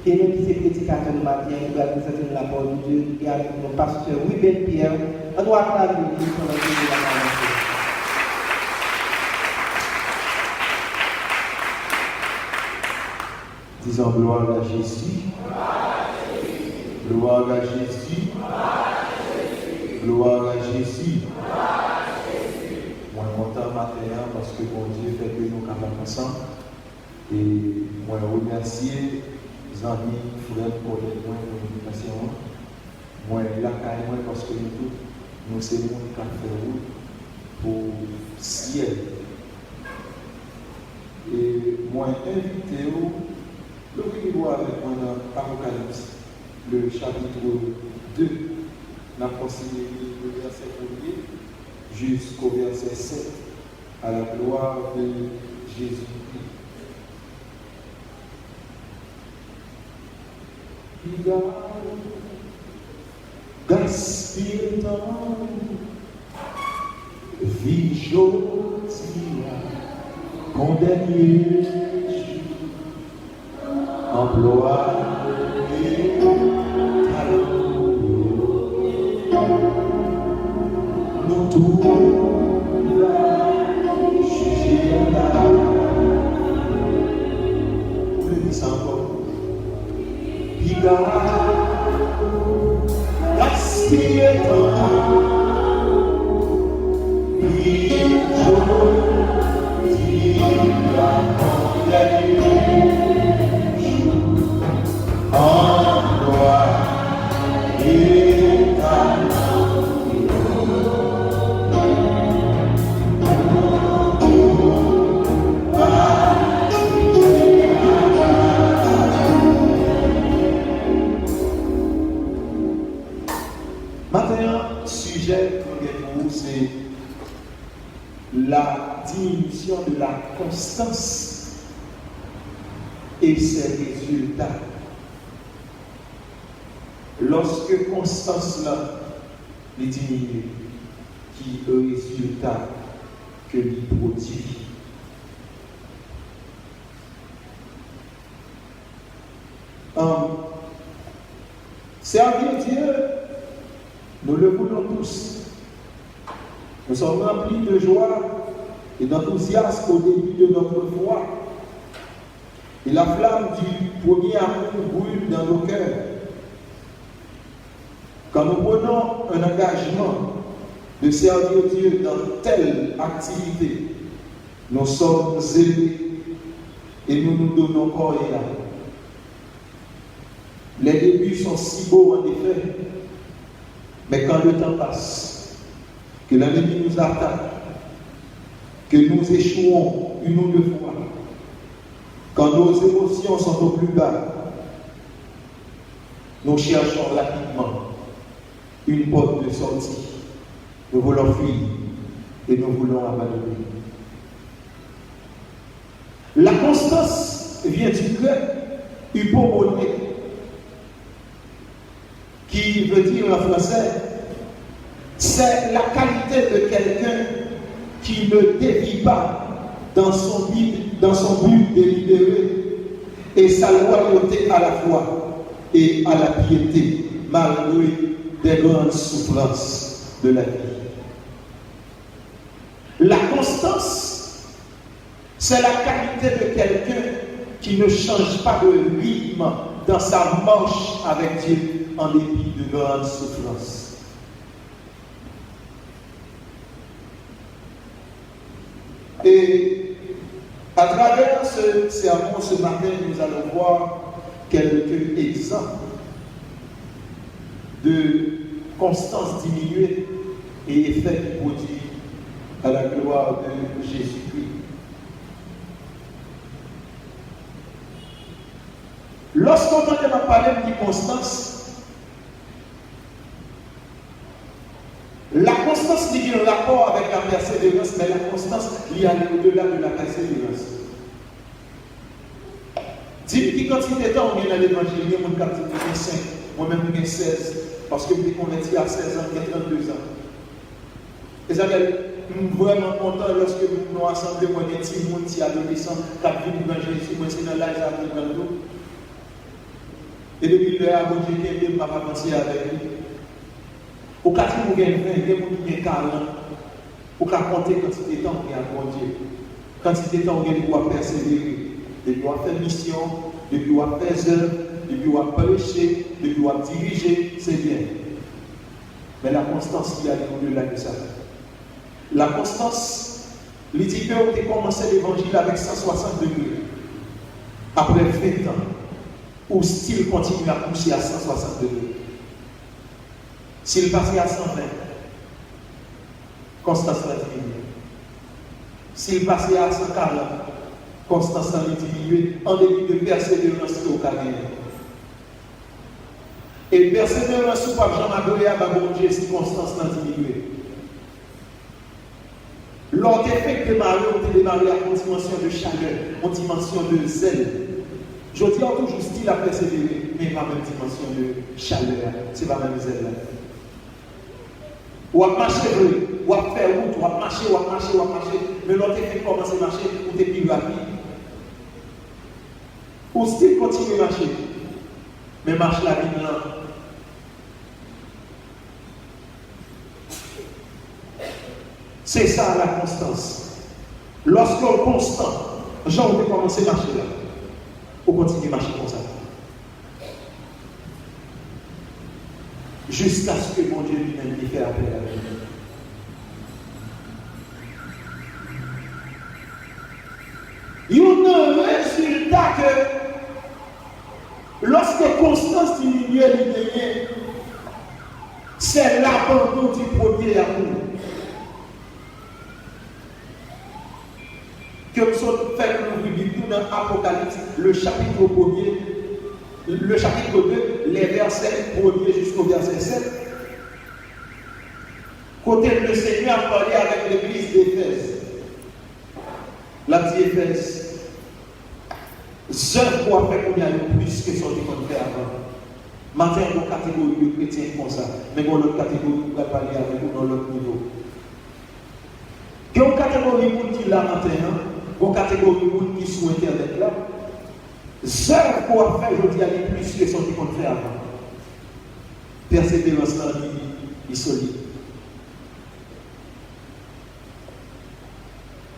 Et même qui c'est prédicateur de matin, qui va présenter la parole de Dieu, et avec nos pasteurs Ruben Pierre, on doit acclamer Dieu pour la vie de la parole. Disons gloire à Jésus. Gloire à Jésus. Gloire à Jésus. Moi, je suis content matin parce que mon Dieu fait que nous sommes capables ensemble. Et moi, je remercie les amis, frères, pour l'invitation. Moi, je suis parce que nous tous, nous sommes qui ont fait route pour le ciel. Et moi, invité vous. Le livre avec moi dans Apocalypse, le chapitre 2, n'a consigné le verset 1er jusqu'au verset 7, à la gloire de Jésus-Christ. Il a gaspillé le temps, vie jolie, condamné. Emploie et talent. Nous tous la juger là. Vous le dites encore. Piga, gaspiller temps. Oui, je dis la condamnée. En gloire et talent. Maintenant, sujet pour vous, c'est la diminution de la constance et ses résultats. Lorsque constance là est diminuée, qui est le résultat que l'il produit. Servir Dieu, nous le voulons tous. Nous sommes remplis de joie et d'enthousiasme au début de notre foi. Et la flamme du premier amour brûle dans nos cœurs. Quand nous prenons un engagement de servir Dieu dans telle activité, nous sommes élevés et nous nous donnons corps et âme. Les débuts sont si beaux en effet, mais quand le temps passe, que l'ennemi nous attaque, que nous échouons une ou deux fois, quand nos émotions sont au plus bas, nous cherchons rapidement une porte de sortie. Nous voulons fuir et nous voulons abandonner. La constance vient du grec hypomone, qui veut dire en français, c'est la qualité de quelqu'un qui ne dévie pas dans son but délibéré et sa loyauté à la foi et à la piété, malgré des grandes souffrances de la vie. La constance, c'est la qualité de quelqu'un qui ne change pas de rythme dans sa marche avec Dieu en dépit de grandes souffrances. Et à travers ce sermon ce matin, nous allons voir quelques exemples de constance diminuée et effet qui produit à la gloire de Jésus-Christ. Lorsqu'on entend parler de constance, la constance liée en rapport avec la persévérance, mais la constance liée au-delà de la persévérance. Dis-moi qui quantité de temps on vient dans l'évangile, il y a mon quantité 5, moi-même j'ai 16, parce que je suis converti à 16 ans, j'ai 32 ans. Et ça fait vraiment content lorsque nous nous rassemblons, moi j'ai petit monde, petit adolescent, qui a vu l'évangile, moi c'est dans l'âge à 32. Et depuis le avant Dieu qui est pas penser avec lui. Au cas où vous avez 20, il y a des 40. Pour compter quantité de temps qu'il y a pour Dieu. Quantité de temps qu'il doit persévérer. Il doit faire mission, il doit faire œuvre, il doit prêcher, il doit diriger, c'est bien. Mais la constance qui a au-delà de ça. La constance, les dit que vous avez commencé l'évangile avec 160 degrés. Après 20 ans, ou s'il continue à pousser à 160 degrés. S'il passe à 120, constance va diminuer. S'il passe à 140, constance va diminuer en début de persévérance au carrière. Et persévérance ou pas, Jean adoré à bon Dieu si constance va diminuer. Lors des faits démarrer, on démarrer à une dimension de chaleur, une dimension de zèle. Je dis toujours style à persévérer, mais pas même dimension de chaleur. C'est pas même zèle là. Ou à marcher, ou à faire route, ou à marcher, mais l'autre fait commencer à marcher, ou t'es plus rapide. Ou style continue à marcher, mais marche la vie là. C'est ça la constance. Lorsqu'on est constant, Jean peut commencer à marcher là. On continue à marcher comme ça. Jusqu'à ce que mon Dieu lui-même lui fait appel à lui. Il y a un résultat que lorsque constance diminue, c'est l'abandon du premier amour. Que nous sommes fait dans l'Apocalypse, le chapitre 1er, le chapitre 2, les versets 1er jusqu'au verset 7. Côté le Seigneur a parlé avec l'église d'Éphèse. La dit Éphèse, seul pour faire qu'on y a plus que son qu'on fait avant. Matin, une catégorie de chrétiens comme ça, mais une autre catégorie qui va parler avec nous dans l'autre niveau. Il y a une catégorie qui là matin, une catégorie qui sont sur Internet là. Seul pour faire, je dis, aller plus que son qu'on fait avant. Persévérance dans la vie, il est solide.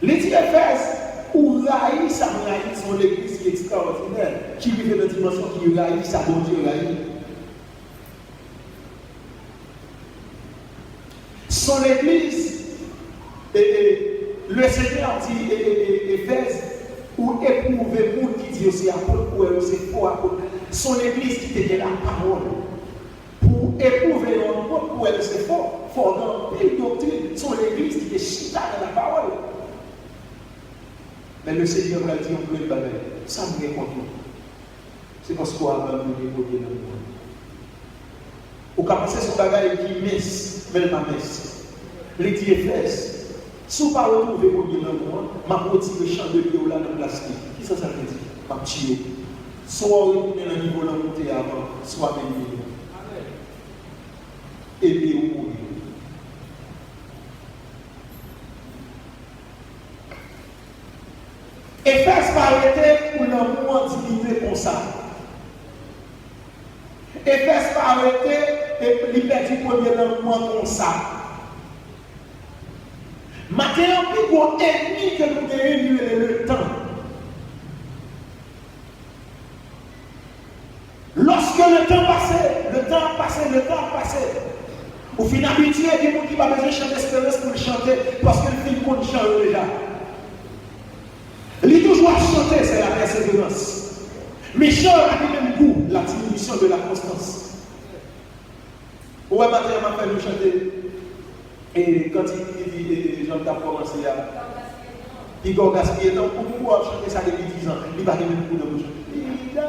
Les Éphèses, où raïs, ça raïs, sont l'église qui est extraordinaire, qui vit dans une dimension qui raïs, ça bon Dieu raïs. Son église, et le Seigneur dit, Éphèse, ou éprouver monde qui dit aussi apôtre, ou c'est faux apôtre. Son église qui te dit la parole. Pour éprouver l'autre, pour elle c'est faux. Fort dans une doctrine, son église qui te chita dans la parole. Mais le Seigneur va dire, on peut le balayer. Ça me récolte. C'est parce qu'on a abandonné le premier dans le monde. Ou qu'à penser sur bagaille qui messe, mais pas messe. Les dit Éphèse. Si vous ne pouvez pas retrouver le premier dans le monde, je vais retirer le champ de bio là dans la plastique. Qui ça veut dire? Je vais tirer. Soit retourner dans le niveau de la montée avant, soit béni. Aider ou mourir. Éphèse va arrêter pour l'amour diminuer comme ça. Éphèse va arrêter et il perd du premier l'amour comme ça. Maintenant, plus gros ennemi que nous gagnons, le temps. Lorsque le temps passait, au final, habitué, il y a des gens qui n'ont pas besoin de chanter espérance pour le chanter parce que le film compte chanter déjà. Il toujours à chanter, c'est la persévérance. Mais chant a le même goût, la diminution de la constance. Ouais, maintenant, on m'a fait nous chanter. Et quand il dit, Jean a commencé à. Il a gaspillé, donc pourquoi chanter ça depuis 10 ans? Il va même beaucoup de bouche. Il a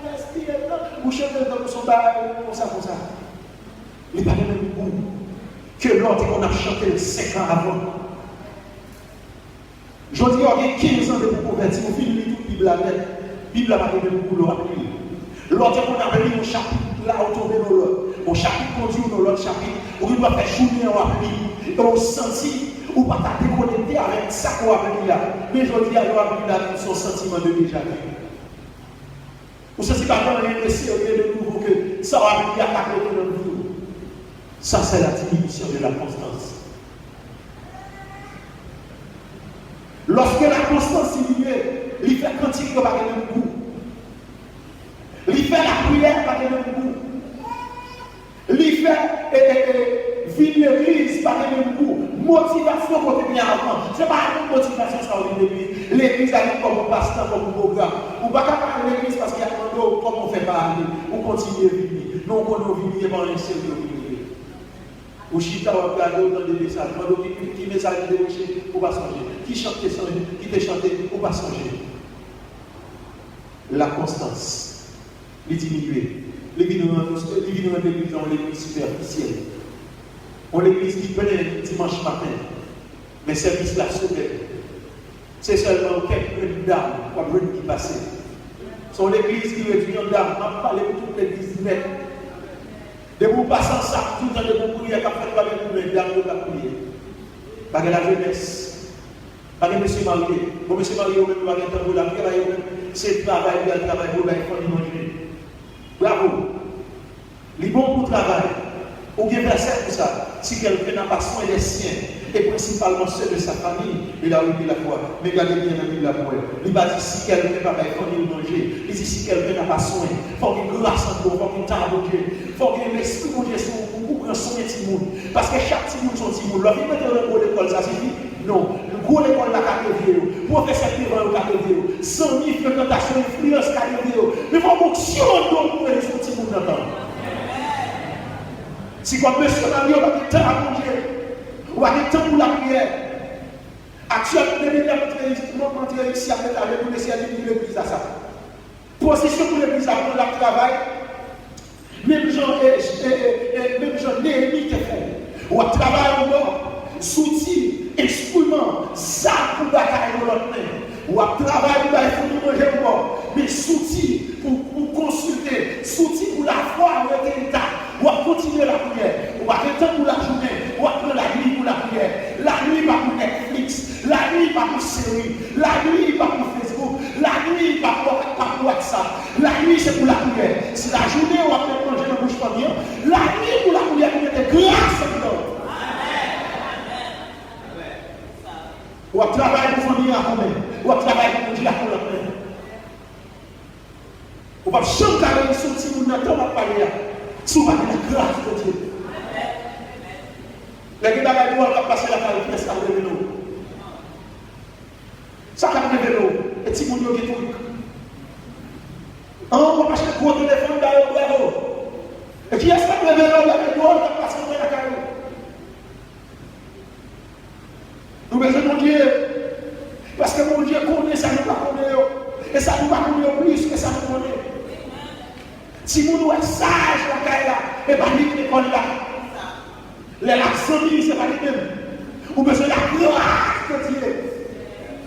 gaspillé, vous chantez dans son bail, comme ça. Il va même beaucoup. Que l'autre qu'on a chanté 5 ans avant. Je dis, il y a 15 ans de pour convertir, vous finissez toute la Bible la tête. La Bible n'a pas de beaucoup l'autre. L'autre qu'on a mis au chapitre, là, au tour de l'autre. Au chapitre conduit dans l'autre chapitre, où il doit faire journée en appli, et on sentit, ou pas t'as déconnecté avec ça qu'on a appris là. Mais je dis à l'heure son sentiment de déjà vu. Ou ça, c'est pas rien de sérieux de nouveau que ça va venir attaquer dans le vie. Ça, c'est la diminution de la constance. Lorsque la constance diminue, il fait cantique par le même goût. Il fait la prière par le même goût. Il fait vivre l'église par le même goût. Motivation pour venir avant. Ce n'est pas une motivation sur l'église. L'église arrive comme un pasteur, comme un programme. On ne va pas parler de l'église parce qu'il y a un autre, comme on fait parler. On continue à vivre. Non, on ne vit pas en sérieux. Ou chita ou regarder autant de messages. Qui message de dérocher, ou pas changer. Qui chante, qui te chante, ou pas changer. La constance, les diminuer. L'église en l'église superficielle. On l'église qui pleine dimanche matin. Mais service là sauvé. C'est seulement quelques dames qui passent. C'est l'église qui réduit en dames. On parle de toute l'église nette. De vous passer en sac, tout le temps de vous prier, quand vous faites avec vous, les dames de la prière. Parce que la jeunesse, parce que monsieur marié, bon, monsieur marié, vous avez un temps pour la prière, c'est le travail, le travail, vous avez fait manger. Bravo. Les bons pour le travail. Ou bien verset pour ça. Si quelqu'un n'a pas soin des siens, et principalement ceux de sa famille, il a oublié la foi. Mais regardez bien la Bible la foi. Il va dire si quelqu'un n'a pas manger, il dit si quelqu'un n'a pas soin, il faut qu'il y ait grâce en Dieu, il faut qu'il y ait temps de Dieu, il faut qu'il y ait l'esprit de Dieu pour prendre soin de tout le monde. Parce que chaque petit monde son petit monde. Lorsqu'il met dans le gros l'école, ça suffit. Non, le gros l'école la catégorie, professeur devant le catégorie, 100 000 fréquentations, influence catégorie. Mais il faut que si on doit pour les petits monde d'entendre. Si comme monsieur Mario a du temps à manger, ou a du temps pour la prière, actuellement, nous devons rentrer ici avec vous laisser l'église à ça. Position pour l'église à prendre le travail, même gens Néhémie te font. Ou à travailler au bord, soutien, instrument, ça pour batailler l'autre main. Ou à travailler pour manger au bord, mais soutien pour consulter, soutien pour la foi avec l'État. Ou à continuer la prière, ou à temps pour la journée, ou à prendre la nuit pour la prière. La nuit pas pour Netflix, la nuit pas pour série, la nuit pas pour Facebook, la nuit pas pour WhatsApp. La nuit c'est pour la prière. Si la journée ou après manger dans la bouche pas bien, la nuit pour la prière pour mettre grâce à Dieu. Ou à travailler pour famille à vous-même, ou à travailler pour Dieu à vous-même. Ou pas chanter sur si vous n'avez pas parlé. Souvent, la grâce de Dieu. Les gens qui doivent passer la carrière, ça va revenir. Ça va revenir. Et si vous avez tout. On va passer le gros téléphone dans le bravo. Et qui est-ce qui va revenir là? Les gens qui passent la carrière. Nous besoin de Dieu. Parce que mon Dieu connaît, ça nous va connaître. Et ça nous va connaître plus que ça nous connaît. Si vous êtes sage, la caille là, et pas l'école là. Les accents, c'est pas les mêmes. Vous avez besoin de la grâce de Dieu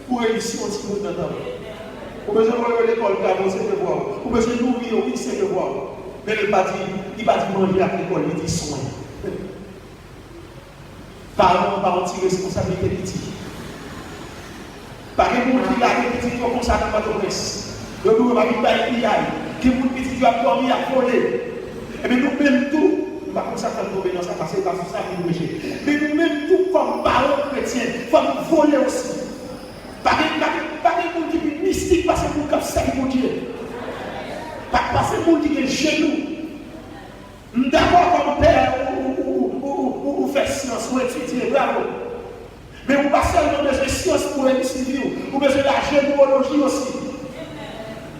pour réussir au petit monde d'entendre. Vous avez besoin de l'école pour avancer de voir. Vous avez besoin de nourrir, oui, c'est de voir. Mais il va dire manger à l'école, il dit soin. Parents tirer responsabilité petit. Par exemple, qui a des petits comme ça dans votre presse. Le nous va nous faire qui vous petit tu as dormi à voler. Et bien nous même tout, nous ne pouvons pas tomber dans ça parce que c'est ça qui nous péché. Mais nous même tout comme parents chrétiens, il faut nous voler aussi. Pas des gens qui sont mystiques parce que nous sommes servis pour Dieu. Parce que nous qui sont genoux. D'abord comme père ou faire science ou étudier, bravo. Mais vous passez seulement besoin de science pour étudier, vous avez besoin de la généalogie aussi.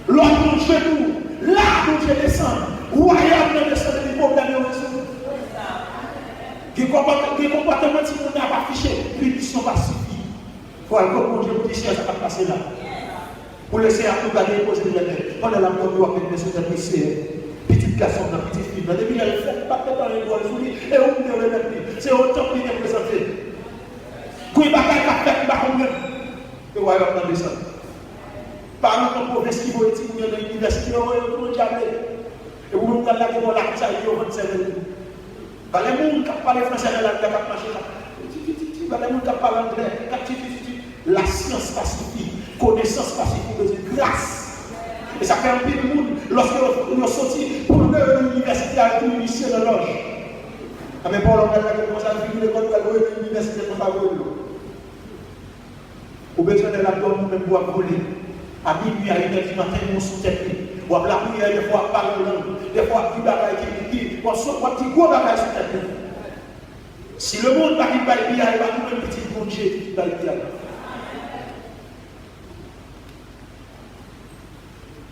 L'autre genou, là où Dieu descend, royaume de descend des problèmes de résoudre. Qui comportement si on n'a pas affiché, punition pas suffit. Il faut aller pour Dieu pour dire ça va passer là. Pour laisser à tout garder et poser les mains. Pendant la mort, on va mettre sur la petite garçon, la petite fille. Depuis qu'elle fait pas dans les bois, et on peut le mettre. C'est autant qu'il est présenté. Quand il va faire la fête, il va comprendre. Le royaume de descend. Par exemple, le prophète qui va étudier dans l'université, on va le diable. Et vous allez la voir la ça, il va vous servir. Par les gens qui parlent français, ils vont marcher. Par les gens qui parlent anglais, la science pacifique, connaissance pacifique, grâce. Et ça fait un peu de monde lorsque nous sortis pour l'université avec une lycée de loge. Mais pour l'homme, on a fini l'école de l'université pour la voler. Au besoin de la dormir, même pour voler. À minuit, à 1h du matin, on sous tête. Ou à la prière, des fois, par le langue. Des fois, qui bagaille, qui, on sort un petit gros bagaille sous tête. Si le monde va qui va bien, il va trouver un petit congé qui va bien.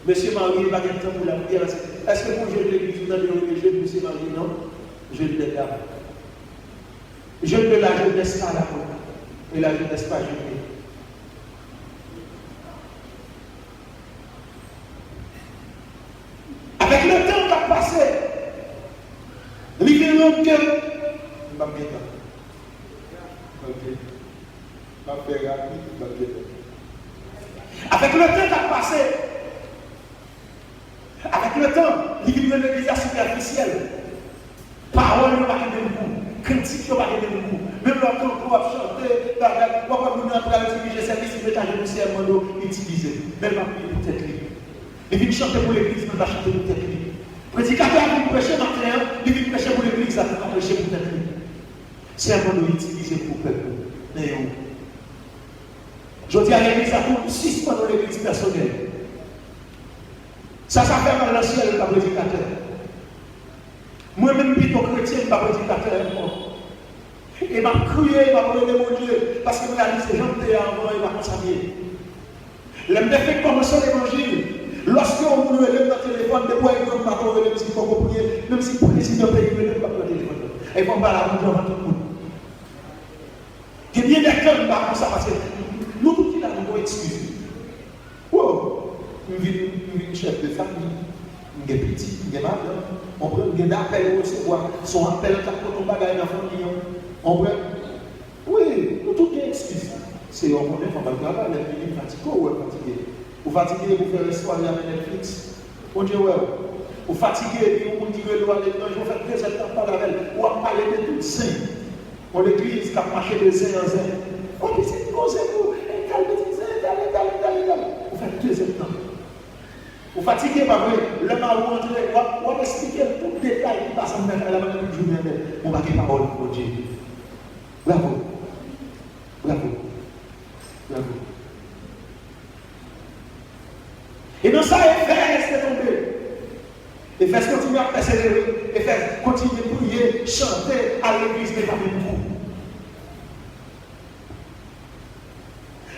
Monsieur Marie, il va gagner temps pour la prière. Est-ce que vous jeune de l'église, vous avez le jeune de Monsieur Marie? Non. Jeune de l'âme. Jeune de la jeunesse pas la foi. Et la jeunesse pas jeune. Avec le temps qui a passé, l'événement que. Avec le temps qui a passé, avec le temps, l'événement de l'église superficielle, parole ne va pas de goût, critique ne va pas de goût, même lorsqu'on peut chanter, on va vous entrer à utiliser service, il va être utilisé, même pas pour tête libre. Il vient chanter pour l'église, il va chanter pour tête libre. Prédicateur vient prêcher matin, il vient prêcher pour l'église, il va prêcher pour tête libre. C'est un mot utilisé pour le peuple. Je dis à l'église, à tout, suspendre l'église personnelle. Ça fait mal dans le ciel, le prédicateur. Moi-même, plutôt chrétien, je ne suis pas prédicateur. Et je m'a crié, je m'a prié mon Dieu, parce que je me dit, ces gens étaient avant, il va consacrer. Le fait commencer l'évangile, lorsque on me lève dans le téléphone, des fois, il va me même s'il faut prier, même si le président du pays ne peut pas le téléphone. Et il faut pas la rendre devant tout le monde. Il y a bien des cœurs qui ne pas ça parce que nous, tout qui là, nous avons excuse. Wow, nous sommes chef de famille, nous sommes petits, nous sommes madame, on prend un appel au recevoir, son appel quand on bagaille dans la famille, on prend. Oui, nous tout est excuse. C'est on connaît, on va le travail, les gens fatigués ou fatigués. Vous fatiguez, vous faites une soirée avec Netflix. On dit ouais. Vous fatiguez, vous dit que vous allez vous faire 2 heures de temps par la veille, ou à parler de tout saint. On l'église qui a marché de zin en zin. On dit c'est posez-vous, allez. Vous faites 2 heures de temps. Vous fatiguez, pas vrai? Le mal vous entrez, on va expliquer tout le détail qui passe en même à la manière du journée. On va dire parole pour Dieu. Bravo. Et dans ça, Éphèse est tombé. Éphèse continue à persévérer. Éphèse continue à prier, chanter à l'église, mais pas même vous.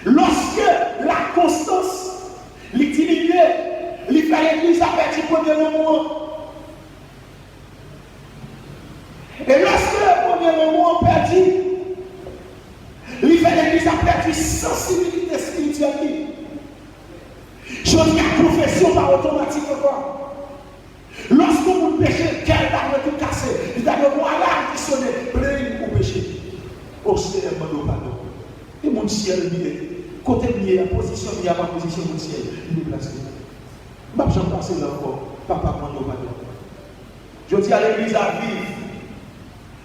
Lorsque la constance l'utilité, il fait l'église à partir du premier moment. Et lorsque le premier moment perdu, il fait l'église à perdu sensibilité spirituelle. Je dis à profession par automatique encore. Lorsque vous péchez, quel va tout casser? Il a le mot alarme qui sonne, plein pour pécher. Au Seigneur, pardon. Et mon ciel, côté de la position, il y a ma position, mon ciel, il est placé. Je vais passer là encore. Papa, pardon. Je dis à l'église à vivre.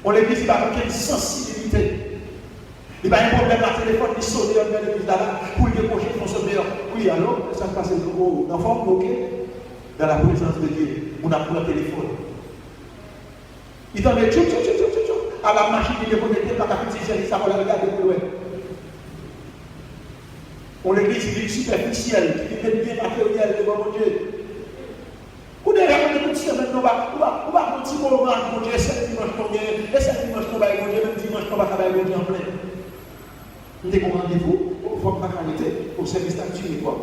On l'église, il va avoir une sensibilité. Il n'y a pas un problème à téléphone, il sonne dans l'église là pour lui décrocher son sommeil. Oui, alors, ça passe dans forme bloquée. Dans la présence de Dieu, on a pris un téléphone. Il t'en met à la machine, il est connecté par la petite chérie, ça va la regarder de loin. On l'église, il est superficiel, il est bien matériel devant mon Dieu. Vous devez regarder tout ça maintenant, on va continuer au moment mon Dieu, c'est dimanche combien, et c'est dimanche qu'on va mon Dieu, même dimanche qu'on va travailler mon Dieu en plein. Vous devez rendez-vous, il faut pas qualité, pour service d'activité quoi.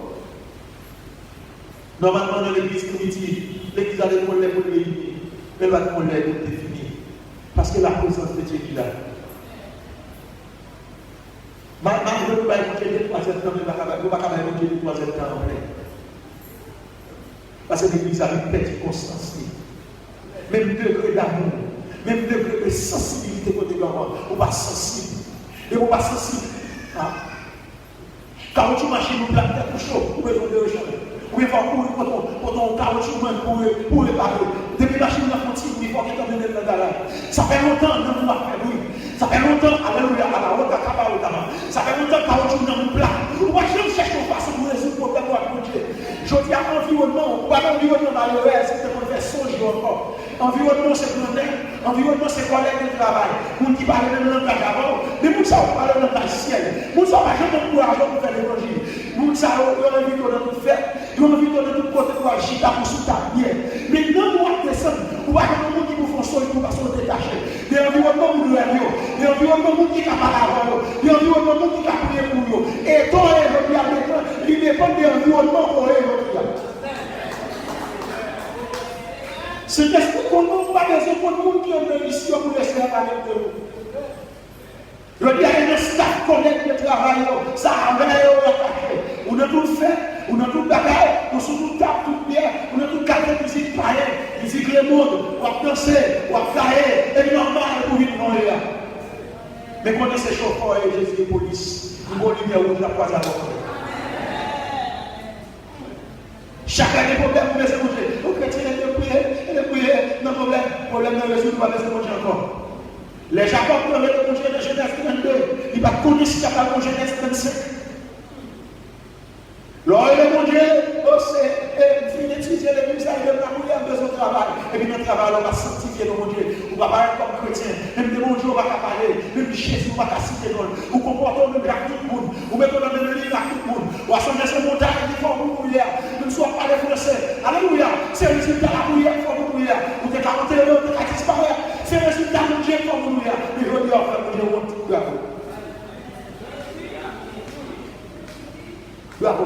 Normalement, dans l'église primitive, l'église a des problèmes pour le réunir, elle va des problèmes pour définir. Parce que la présence de Dieu est là. Maintenant, je ne vais pas écouter les 3 ans, je ne vais pas écouter les 3 ans en plein. Parce que l'église a une petite constance. Même degré d'amour, même degré de sensibilité pour les gens, on va sensible. Et on va sensible. Caoutchouc machine, nous plaquons pour chaud, pour besoin de recharger. Oui, il faut pour ton caoutchouc pour réparer. Depuis la machine, il faut qu'il t'emmène dans le garage. Ça fait longtemps que nous avons fait, oui. Ça fait longtemps, alléluia, à la route, à Kabaoutama. Ça fait longtemps que caoutchouc dans mon plat. On va chercher une façon pour résoudre le problème avec mon Dieu. Je dis à mon environnement, pas l'environnement malheureux, c'est qu'on fait songer encore. Environnement, c'est blondin, environnement, c'est collègue de travail. Moun qui parle même langage avant, mais moun ça, on parle langage ciel. Moun ça, pas jamais pour argent pour faire l'évangile. Moun ça, on a envie de tout faire, on a envie de tout côté pour agir, pour soutenir bien. Mais non, nous, descendre, ou pas que nous qui nous font songer pour passer détacher. Des environnements où nous avons, des environnements qui sont pas avant, des environnements qui sont prier pour nous. Et toi, il dépend des environnements pour eux. C'est parce qu'on n'a pas besoin de monde qui ont une mission pour laisser la planète de nous. Je dis à un staff collègue de travail, ça a attaqué. On a tout fait, on a tout bagaille, on a tout tape, tout bien, on a tout cadre de musique pareille, musique le monde, on a dansé, on a caillé, et normal pour vivre dans les là. Mais quand on est chauffeur et Jésus de police, on va lumière rouge la croisade. Chaque année, problème, vous laissez manger. Vous chrétiens, elle est priée, non problème de résoudre, vous laissez manger encore. Les Jacob qui ont été manger de Genèse 32, ils ne connaissent pas qu'il n'y a pas de Genèse 35. Lorsque le bon Dieu, c'est fin d'étudier les ministères, il a besoin de travail. Et puis notre travail, on va sanctifier le bon Dieu. On va parler comme chrétien. Même le bon Dieu, on va parler. Même Jésus, on va citer dans le. Ou comportons même avec tout le monde. Ou mettons dans le livre avec tout le monde. Ou assemblée sur montagne, il faut vous mouiller. Nous ne soyons pas les français. Alléluia. C'est le résultat de la prière, il faut vous mouiller. Ou t'es 41 ans, t'es 4 disparaître. C'est le résultat de Dieu, il faut vous mouiller. Mais je dis, enfin, je vous dis, bravo. Bravo.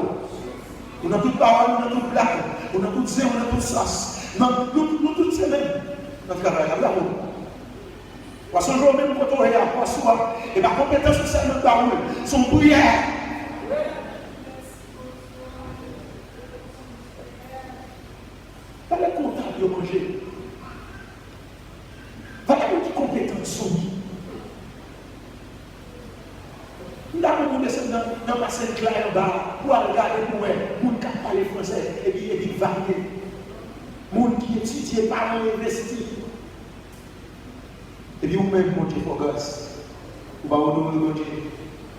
On a toute parole, on a toute blague, on a toute zé, on a toute sens. Nous toutes ces mêmes. Notre travail, bravo. Parce que jour même quand on est à soi, et ma compétence sur ça, notre parole, son prière. Pas les comptables de manger. Pas les compétences sont. Nous avons descendu dans ma scène là en bas pour regarder pour eux, les gens qui parlent français et puis variés. Les gens qui étudient, parlent, investissent. Et puis vous-même, mon Dieu, pour grâce. Vous allez vous donner mon Dieu.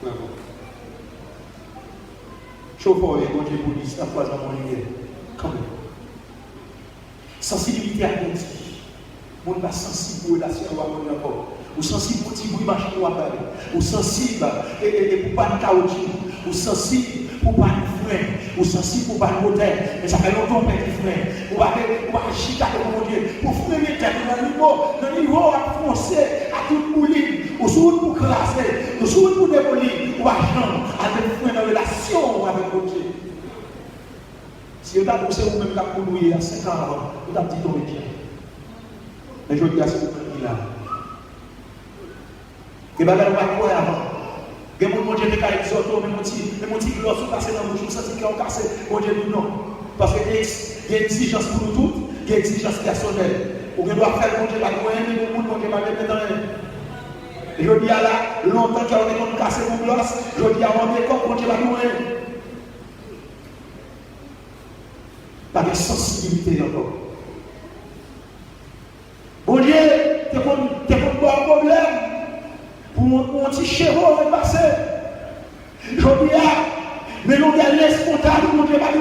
Bravo. Chauffeur et mon Dieu, police, la fois dans mon lieu. Quand même. Sensibilité à Dieu. Vous n'êtes pas sensible pour la relation avec encore. Ou sensible pour petit bruit machine ou appareil, ou sensible pour pas de caoutchouc, ou sensible pour pas de frein, ou sensible pour pas de moteur, mais ça fait longtemps qu'on fait frein, ou pas chica comme mon Dieu, pour freiner tête dans le niveau à foncer, à toute bouline, ou souvent pour classer, ou souvent pour démolir, ou à chambre, avec frein dans relation avec mon Dieu. Si vous avez poussé vous-même la coulouille à 5 ans avant, vous avez dit tomber bien. Mais je dis à ce moment-là. Et bien, on va courir avant. Et mon Dieu, les cas exhortés, mais mon petit gloss passé dans le bouche, ça c'est qu'on casse. Mon Dieu dit non. Parce qu'il y a une exigence pour nous toutes, il y a une exigence personnelle. On doit faire mon Dieu la courir, mais mon Dieu va mettre dans rien. Je dis à là, longtemps qu'on est cassé mon gloss, je dis à mon Dieu va courir. Pas de sensibilité encore. Bon Dieu, tu pas un problème. Pour un petit chéron repasser. Je dis, mais nous avons spontané, mon Dieu, pas de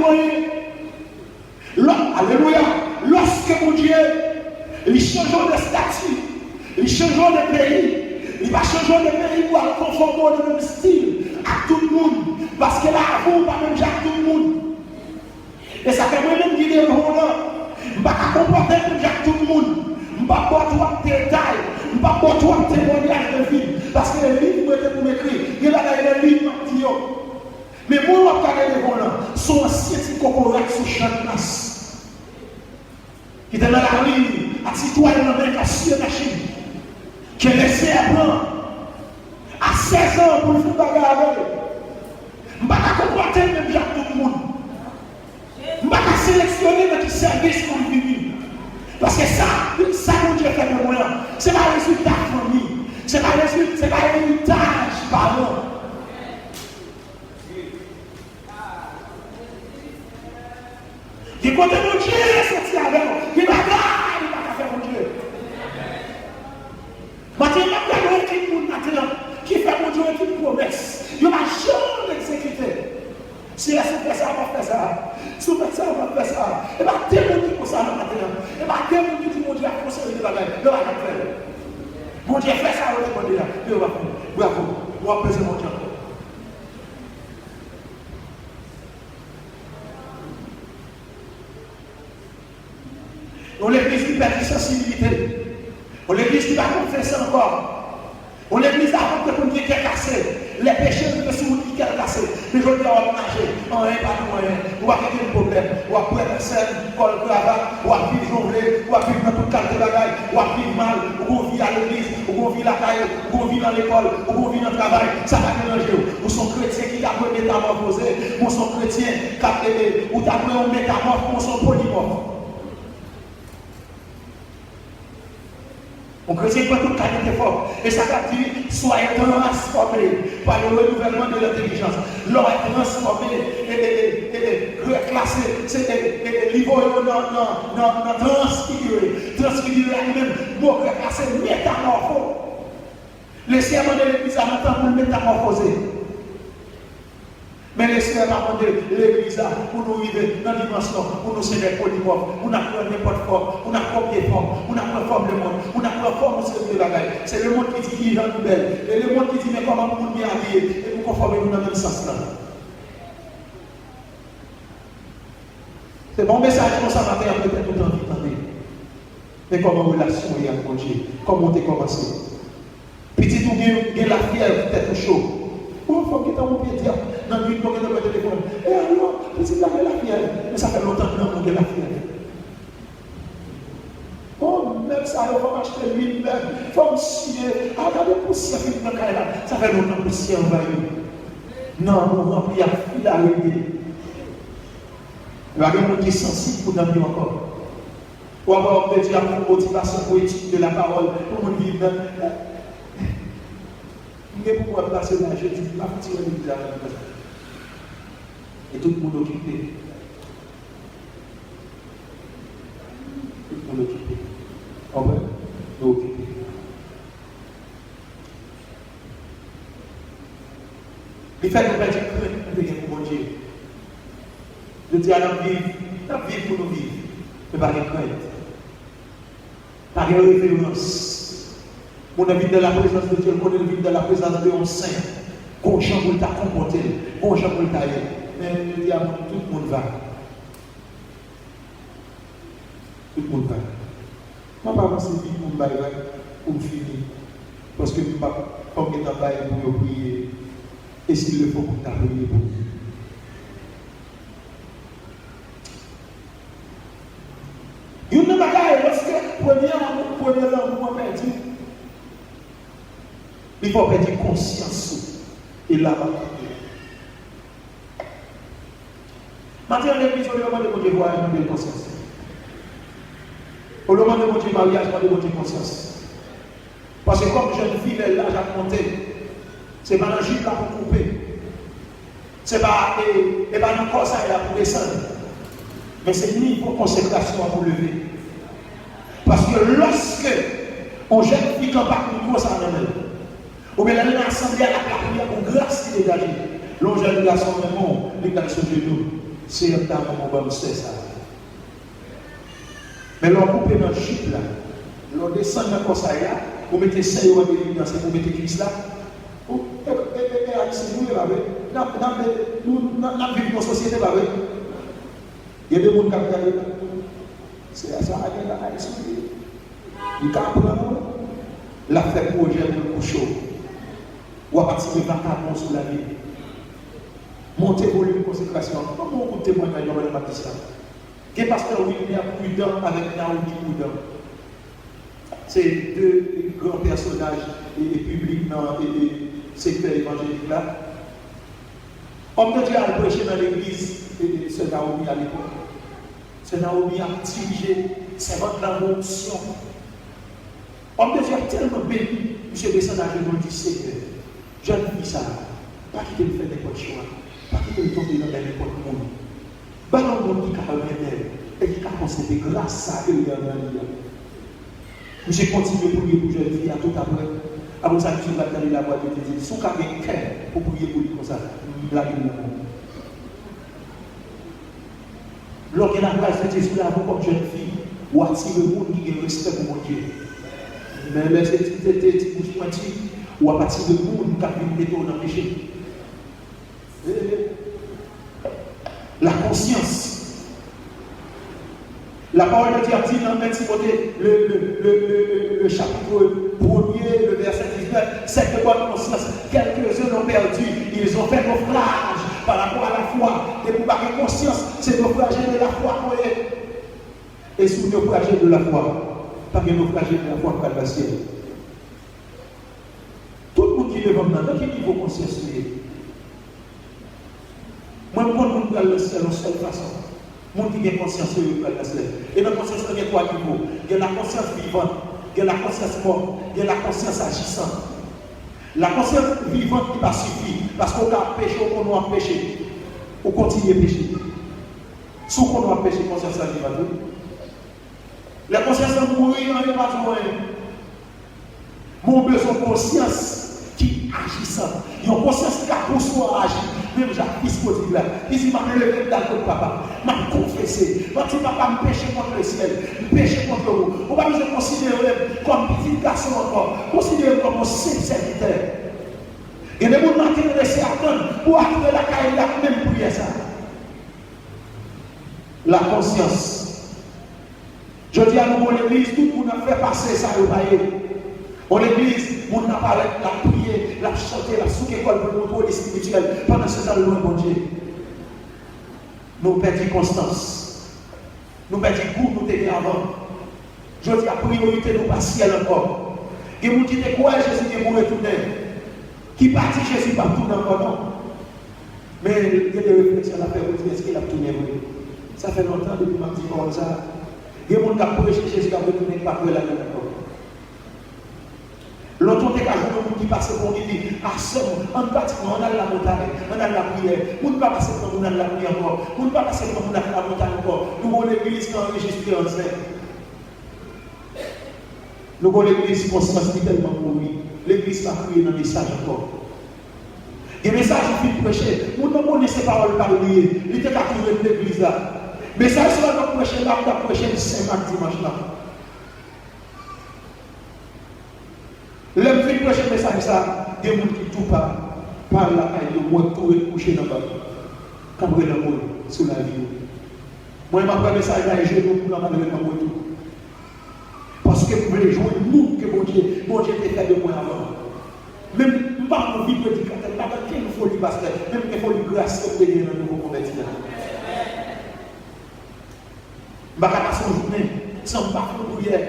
alléluia. Lorsque mon Dieu, il change de statut, il change de pays, il va changer de pays pour aller conformer au même style à tout le monde. Parce que là, vous, pas même à tout le monde. Et ça fait moi-même qui est là. Je ne vais pas comporter comme à tout le monde. Je ne vais pas voir de détails. Je ne vais pas voir de témoignages de vie. Parce que les livres étaient pour m'écrire. Il y a des livres qui ont. Mais moi, je regarde les volants. Sont anciens qui cocoraient sur chaque place. Qui étaient dans la rue, à citoyen dans la sur la machine. Qui est laissé à blanc. À 16 ans pour le faire bagarre avec eux. Je ne vais pas comporter même à tout le monde. Je ne vais pas sélectionner notre service pour le vivre. Parce que ça mon Dieu fait de moi, ce n'est pas le résultat de famille, ce n'est pas l'héritage par an. Qui compte mon Dieu, sorti avec nous, qui bagaille, il va faire mon Dieu. Maintenant, qui fait mon Dieu une promesse, il ne va jamais l'exécuter. Si elle fait ça, on va faire ça. Si on fait ça, on va faire ça. Et bien, dès que tu dis, mon Dieu, a conseillé de bagaille, il va faire. Mon Dieu, fais ça, on va dire, il va faire. Bravo, on va peser mon Dieu. On l'église qui perd sensibilité. On l'église qui va confesser encore. On l'église avant que vous qui est cassé. Les péchés que si vous qui est cassé. Les gens qui ont nagé. En rien, pas de moyen. On va quitter le problème. On va prendre la scène, col cravate, on va vivre jongler, on va vivre dans toute carte de bagaille, on va vivre mal, on va vivre à l'église, on va vivre à la caille, on va vivre dans l'école, on va vivre dans le travail. Ça va mélanger. Vous sont chrétiens qui ont métamorphosé. Vous sont chrétiens qui ont un métamorphose, vous sont polymorphes. On chrétien prend toute qualité forte. Et ça veut dire, soyez transformés par le renouvellement de l'intelligence. L'on est transformé et reclassé. C'est niveau dans transfiguré. Transfiguré à lui-même. Nous reclassé métamorphose. Les serments de l'église à maintenant pour métamorphoser. Mais les sœurs ont demandé l'église pour nous vivre dans la dimension, pour nous ser des polymorphes, pour nous apprendre n'importe forme, pour nous apprendre des formes, pour nous apprendre forme le monde, pour nous apprendre forme au de la bagaille. C'est le monde qui dit qu'il est en belle, et le monde qui dit mais comment nous bien habiller, et nous conformer dans le même sens là. C'est bon message pour ça matin, peut-être tout en vie. Mais comment relation est avec Dieu, comment tu as commencé. Petit tout bien la fièvre, tête chaud. Oh, il faut que tu aies mon pied dire, dans le but, pour que tu aies le téléphone. Et alors, petit la fièvre. Mais ça fait longtemps que nous avons la fièvre. Oh, même ça, il faut acheter l'huile, même. Il faut me scier. Ah, regardez pour poussière qui est dans le cas là. Ça fait longtemps que poussière envahit. Non, nous remplis à fil à régler. Il y a des gens qui sont sensibles pour nous encore. Ou avoir peut-être une motivation poétique de la parole pour nous vivre. Mais pourquoi passer là, je dis, ma petite église et tout le monde occupé. Tout le monde occupé. En vrai, nous occupés. Il fait que nous perdons pour mon Dieu. Je dis à nous vivre pour nous vivre. Mais pas de crainte. Pas de référence. On est vite dans la présence de Dieu, on est vite dans la présence de un saint. Qu'on change pour ta comporter, qu'on change pour ta vie. Mais je dis à moi, tout le monde va. Tout le monde va. Je ne vais pas avancer vite pour me finir. Parce que je ne vais pas comme étant bail pour prier. Et s'il le faut, pour ta prier pour lui. Il y a une bagaille, parce que premier amour perdu. Il faut perdre conscience et la maintenant, l'église, on demande de Dieu voir une nouvelle conscience. On demande de Dieu mariage, on demande de conscience. Parce que comme jeune fille, elle a monté. Ce n'est pas un gîte là pour couper. Ce n'est pas un corps là pour descendre. Mais c'est une niveau consécration pour lever. Parce que lorsque on jeune fille quand pas une grosse armée, ou bien l'année assemblée à la prière pour grâce qui dégage. L'on jeune garçon même bon, les gars sur genoux. C'est un temps où on va c'est ça. Mais l'on coupe dans le chute là. L'on descend dans le conseil là. Vous mettez 5 euros de l'évidence et vous mettez Christ là. C'est nous, nous vivons dans la société. Il y a des gens qui ont c'est ça, il y a la fait projet pour le coucher. Ou à partir de 24 mois sur la vie. Monter volume de consécration. Comment on témoignage dans le baptistère? Quel pasteur William prudent avec Naomi prudent? C'est deux grands personnages publics dans le secteur évangélique là. Homme de Dieu a prêché dans l'église et c'est Naomi à l'époque. C'est Naomi a dirigé, c'est votre l'onction. Homme de Dieu a tellement béni, monsieur descend à genoux du Seigneur. Je ne dis ça, pas quitter le faire n'importe choix, pas quitter le tomber dans n'importe monde. Ballon de monde qui a un et qui a concédé grâce à eux dans la vie. Monsieur continue pour prier pour jeune fille à tout après. Avant ça, tu vas dans la boîte de Dieu. Son cas est cœur pour prier pour lui comme ça. La vie de Lorsqu'il a placé Jésus là, vous comme jeune fille, ou attirer le monde qui a respect pour mon Dieu. Mais les petits bouches pointues, ou à partir de monde qui a vu mettre dans le péché. La conscience. La parole de Dieu a dit dans le chapitre 1er, le verset 19, cette bonne conscience, quelques-uns l'ont perdu, ils ont fait naufrage par rapport à la foi. Et pour avoir conscience, c'est naufrager de la foi. Et sous naufrager de la foi, pas de naufrager de la foi pour le ciel. Tout le monde qui est devant nous, dans quel niveau conscience il est? Moi, je prends le ciel de seule façon. Monde qui a conscience de la ciel. Et dans la conscience, il y a trois niveaux. Il y a la conscience vivante, il y a la conscience morte, il y a la conscience agissante. La conscience vivante qui va suffire, parce qu'on a péché ou qu'on a péché, ou continue à pécher. Si on a péché, la conscience vivante. La conscience de mourir, on n'est pas tout. Mon besoin de conscience qui agissant. Il y a une conscience qui a pour soi agir. Même Jacques Fils dit là. Il dit, je vais lever d'accord papa. Je vais confesser. Je vais papa, je péché contre le ciel. Je péché contre vous. On va nous considérer comme petit garçon encore. Considérer comme un simple serviteur. Il y a des gens qui ont laissé attendre pour attendre la caille là, même prier ça. La conscience. Je dis à nous, l'église, tout le monde a fait passer ça au bail. On l'église, on n'a pas la prière, la chanter, la sous-école pour le contrôle spirituel pendant ce temps loin, mon Dieu. Nous perdons constance. Nous perdons goût, nous tenons avant. Je dis à priorité, nous pas ciel encore. Et vous dites quoi, Jésus qui est pour retourner. Qui partit, Jésus pas tout encore, non. Mais il y a des réflexions à faire, vous dites, est-ce qu'il a tourné? Ça fait longtemps depuis que je dis comme ça. Il y a des gens qui ont prêché Jésus qui a retourné, pas pour la même encore. L'autre on est qu'à jouer qui passe pour dire, ah seul, en pratiquement, on a la montagne, on a la prière, on ne peut pas passer pour on a la prière encore, on ne peut pas passer pour on a la montagne encore. Nous avons l'église qui est enregistrée en scène. Nous avons l'église conscience tellement pour lui. L'église va crier dans le message encore. Les messages qui sont prêchés, nous ne connaissons pas paroles par lui, il était qu'à trouver l'église là. Mais ça, c'est là qu'on prêche là, on a prêché le Saint-Marc dimanche là. L'homme fait prêcher le message ça, il y a des gens qui tout par la caille de moi, tout est couché dans le bas. Quand vous êtes dans le monde, sous la vie. Moi, je m'appelle le message là et je ne peux pas dans le tout. Parce que vous voulez jouer nous que mon Dieu était fait de moi avant. Même pas mon vie prédicateur, pas dans quelle folie pasteur, même qu'il faut lui grâce que vous ayez dans le nouveau converti. Je ne vais pas passer une journée sans pas faire une prière.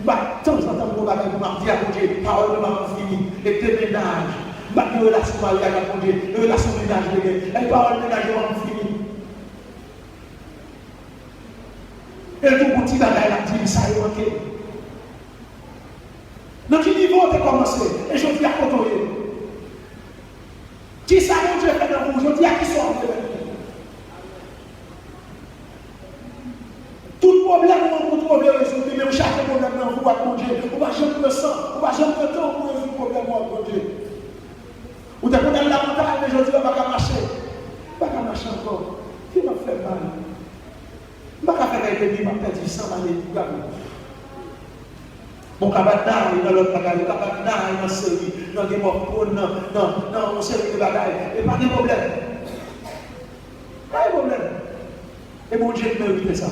Bah, tant en temps, on va dire à mon Dieu, parole de maman finie, et tes ménages, bah, une relation mariage à mon Dieu, une relation ménage, et parole de ménage de maman finie. Et tout petit bagage là, dit, ça est manqué. Dans quel niveau on a commencé? Et je dis à côté. Qui ça, mon Dieu, fait dans vous? Je dis à qui sont tout problème, on trouve résolu, mais chaque problème, on va mon Dieu. On va jamais le sang, on va jamais le temps pour résoudre le problème, mon Dieu. Ou t'es condamné la montagne, mais je dis, on va pas marcher. On va pas marcher encore. Qui m'a fait mal? On va pas faire avec lui, on va perdre 100 années de gamme. Mon cabana, il est dans l'autre bagaille, mon cabana, il est dans celui, dans des morts, non, on sait les bagailles, et pas de problème. Pas de problème. Et mon Dieu mérite ça.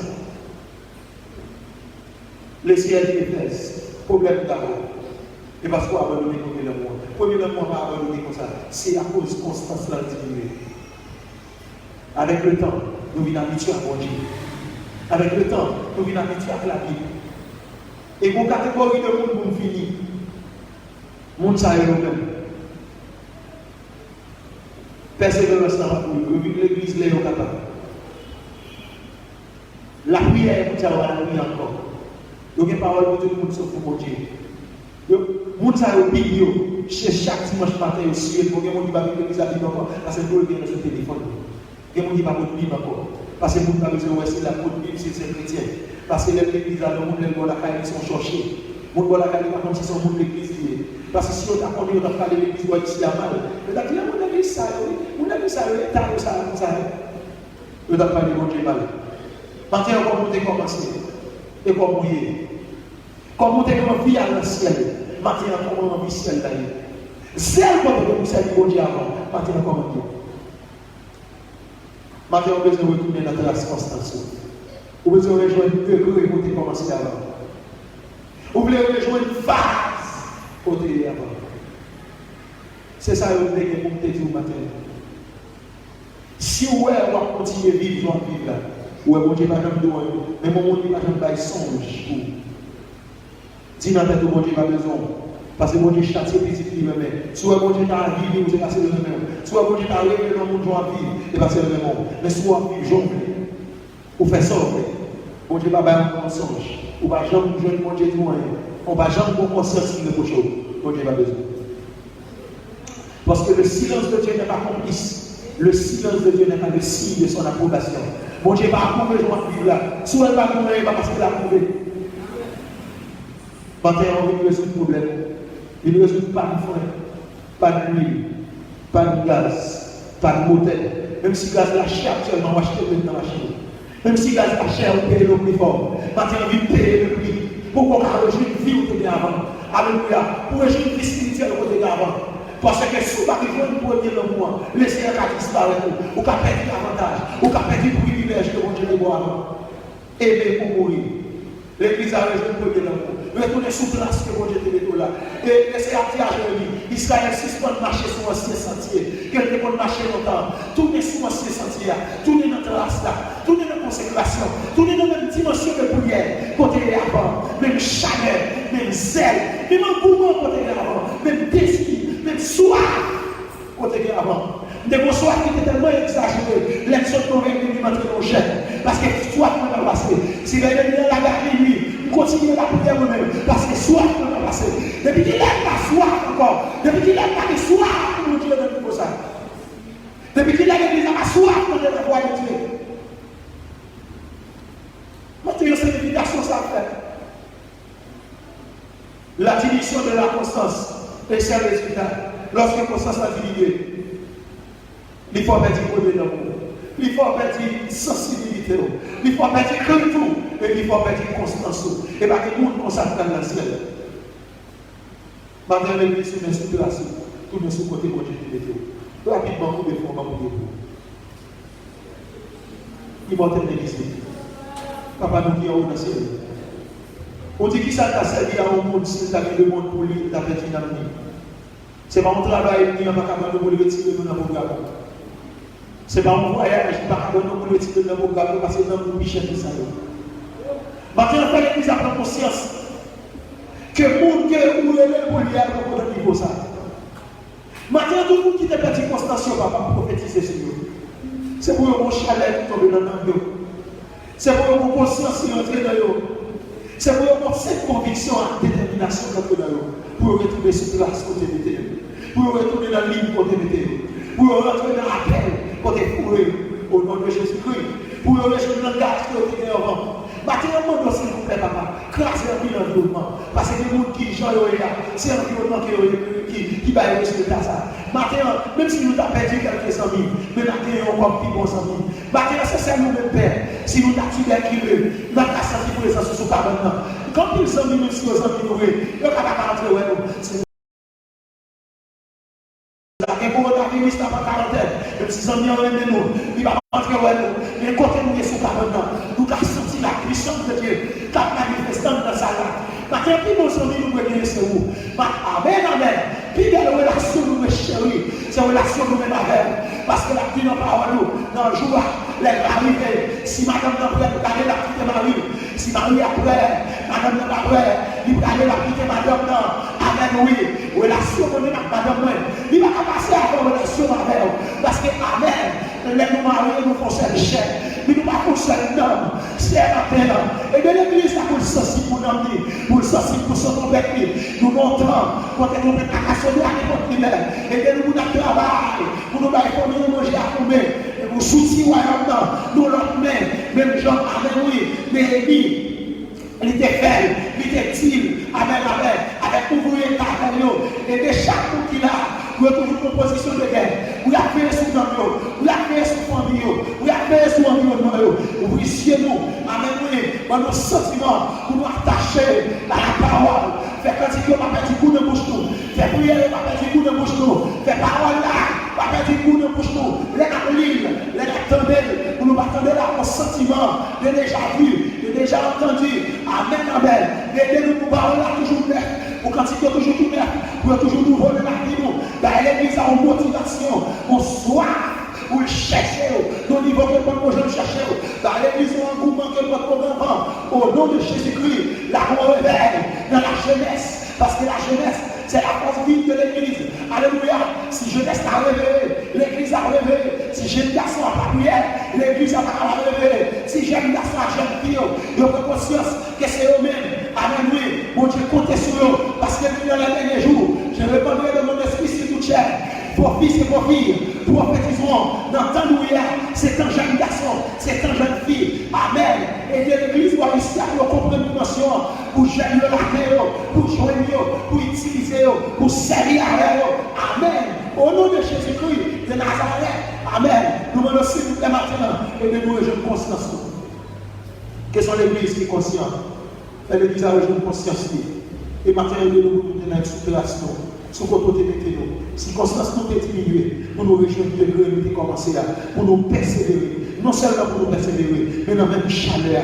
Les ciels d'Éphèse, problème d'abord. Et parce qu'on a abandonné comme le monde. Premièrement, on va abandonner comme ça. C'est à cause de constance là diminuée. Avec le temps, nous venons habituer à mon Dieu. Avec le temps, nous venons habituer à la Bible. Et pour catégorie de monde, nous finissons. Monde ça est nous-mêmes. Persévérance dans la prière. L'église l'est capable. La prière, vous savez, la prière encore. Donc, il y a parole pour tout le monde sauf pour mon Dieu. Les gens qui ont oublié, chaque dimanche matin, ils suivent, il y a des gens qui ne vont pas encore, parce que vous le dans ce téléphone. Il y a des gens qui ne vont pas Bible encore. Parce que vous ne pouvez pas c'est la Bible, c'est chrétien. Parce que l'église, les gens qui sont la caille, ils sont cherchés. Les gens qui sont la caille, par contre, ils sont de l'église. Parce que si on a connu, on a parlé de l'église, on a dit mal. On a dit, on a dit ça, on a dit ça, on a dit ça. On a parlé de mon Dieu mal. Maintenant, on va commencer. et comme vous comme vous avez envie à le ciel, maintenant comment envie ciel d'ailleurs. Celle que vous servir bon Dieu avant, maintenant comment Dieu. Maintenant on a besoin de retourner dans la circonstance. Vous avez besoin de rejoindre deux degrés pour commencer avant. Vous voulez rejoindre une phase pour te avant. C'est ça que vous voulez pour te dire matin. Si vous voulez continuer à vivre, vous vivre là. Ou bon Dieu va jamais douer, mais mon monde va jamais bailler songe pour. Dis dans tête bon Dieu pas besoin. Parce que bon Dieu châtie petit lui-même. Soit bon Dieu t'a vivre, vous passé le même. Soit bon Dieu t'a révélé dans le monde joie vivre, et passer le même. Mais soit vivre jongle. Ou faire ça. Bon Dieu va bailler un mensonge. Ou pas jamais jouer bon Dieu tout rien. On va jamais avoir conscience de quelque chose. Bon Dieu pas besoin. Parce que le silence de Dieu n'est pas complice. Le silence de Dieu n'est pas le signe de son approbation. Bon Dieu va approuver le joie vivre là. Soit elle va approuver, pas parce qu'elle a approuvé. Maintenant, on veut résoudre le problème. Il ne résout pas de frein, pas d'huile, pas de gaz, pas de moteur. Même si le gaz est cher actuellement, on va acheter dans la machine. Même si le gaz est cher, on paye le prix fort. Maintenant, on veut payer le prix. Pourquoi on a rejoint une vie au côté avant? Alléluia. Pour rejoindre une vie spirituelle au côté avant. Parce que si vous n'avez pas besoin de premier mois, laissez un disparaître. Vous n'avez pas perdu l'avantage. Vous n'avez pas perdu le privilège que mon Dieu de boire avant. Aimer pour mourir. L'église a rejoint le premier mois. Retournez sous place que mon Dieu te met là. Et c'est à dire Israël suspend de marcher sur ancien sentier. Quelqu'un peut marcher longtemps. Tournez sur ancien sentier. Tournez dans la race là. Tournez dans la consécration. Tournez dans la même dimension de prière. Côté avant. Même chaleur. Même zèle. Même engouement côté avant. Même désir. Même soif. Côté avant. Des bons soirs qui étaient tellement exagérés. Les autres n'ont rien pu mettre dans le jet. Parce que soif ne va passer. Si les gens viennent la garder lui. Continuez la prière vous-même, parce que soif ne va passer. Depuis qu'il n'a pas soif encore, depuis qu'il n'a pas de soif, mon Dieu ne peut pas ça. Depuis qu'il a l'église n'a pas soif, on ne la voix de Dieu. Maintenant, c'est une invitation, ça fait. La diminution de la constance, et c'est le résultat. Lorsque la constance a diminué, il faut mettre du côté d'amour. Il faut mettre sensibilité, il faut mettre tout, et il faut mettre constance. Et pas que tout le monde consacre dans le ciel. Maintenant, l'église se met sous place, tout le monde sous côté de Dieu. Rapidement, vous devez faire un peu de il va être l'église. Papa nous dit dans le ciel. On dit qui ça t'a servi à un monde si tu as le monde pour lui, tu as perdu dans le monde. C'est pas mon travail, ni un macabre pour le retirer dans le programme. C'est pas mon voyage, je ne vais pas pour le retirer dans le programme parce que c'est dans le bichette de ça. Maintenant, on fait l'église à prendre conscience que le monde qui est où il est pour lui à un niveau ça. Maintenant, tout le monde qui est perdu constance, on va pas prophétiser sur lui. C'est pour mon chalet qui tombe dans le c'est pour mon conscience qui entre dans le c'est pour avoir cette conviction et détermination d'entrer dans le pour retrouver sur place côté de pour retourner dans la ligne côté de pour rentrer dans la paix côté fourré au nom de Jésus-Christ pour rejoindre le langage qui est avant. Matériellement, s'il vous plaît, papa, classer l'environnement. Parce que les gens qui sont là, c'est l'environnement qui va y résultat ça. Maintenant, même si nous avons perdu quelques amis, mais nous avons encore plus bons amis. Maintenant, c'est nous-mêmes, Père. Si nous avons tuberculeux, nous avons senti présence sur le maintenant. Quand ils sont venus, même si nous avons ignoré, nous n'avons pas rentré, et pour notre avis, c'est pas quarantaine. Même si nous avons aimé nous, il va rentrer, mais quand nous sommes sur maintenant, nous avons senti la puissance de Dieu, qui a manifesté dans sa langue. Maintenant, puis mon ami, nous pouvons dire c'est où. Amen, amen. Puis belle relation, nous, chéris, c'est une relation nous-mêmes avec. Parce que la vie n'a pas à nous, dans le jour, les arriver. Si madame n'a pas regardé la petite Marie, si Marie après, madame n'a pas après, il va aller la petite madame, non. Amen, oui. Relation nous-mêmes avec madame, il va passer à une relation avec elle. Parce que, amen, les nous mariés nous font seul chèque. Mais nous ne pouvons pas seul homme. C'est un matin. Et de l'église, ça pour le sensible pour nous, pour le sensible pour son avec lui. Nous montons, quand nous mettons à son à l'époque primaire. Et de nous avons travail, pour nous faire manger à combien. Et pour soutenir nous l'autre main, même Jean, amen, oui, Néhémie. Il était faible, il était timide, avec ouvrier et de chaque coup qu'il a, vous avez toujours une position de guerre. Vous avez fait sous l'homme, vous avez fait sous famille, vous avez créé sur l'environnement. Oui, Seigneur, nous, amen, oui, dans nos sentiments, pour nous attacher à la parole. Faire quand il y a pas petit coup de bouche nous. Faire prière, pas petit coup de bouche nous. Faire parole là, pas petit coup de bouche nous. Les lire, les attendre, pour nous attendre là, nos sentiments, les déjà vus, les déjà entendus. Amen, amen. Aidez-nous pour parole là toujours neuf. Pour quand il y a toujours tout neuf, pour toujours nouveau de la vie nous. L'église a une motivation, une soif. Pour chercher, au niveau que nous allons chercher, dans l'église, on a un mouvement que nous avons au nom de Jésus-Christ, la réveille dans la jeunesse, parce que la jeunesse, c'est la force vive de l'église. Alléluia. Si jeunesse a réveillé, l'église a réveillé. Si jeune garçon a pas prière, l'église a pas réveillé. Si jeune garçon a jeune fille, ils ont conscience que c'est eux-mêmes. Amen. Oui, mon Dieu, comptez sur eux, parce que dans les derniers jours, je répondrai de mon esprit sur toute chair. Vos fils et vos filles, prophétiseront dans le temps où il y a, c'est un jeune garçon, c'est un jeune fille. Amen. Et de l'église va réussir à comprendre une dimension pour gérer la terre, pour joindre, pour utiliser, pour servir à elle. Amen. Au nom de Jésus-Christ de Nazareth. Amen. Nous venons aussi tous les matins et de nous rejoindre conscience. Quelles sont l'église qui est consciente? L'église a rejoint conscience. Et maintenant, nous devons nous donner une situation. Sous côté de nous, si Constance nous peut diminuer, pour nous rejoindre de nous commencer là, pour nous persévérer, non seulement pour nous persévérer, mais dans la même chaleur,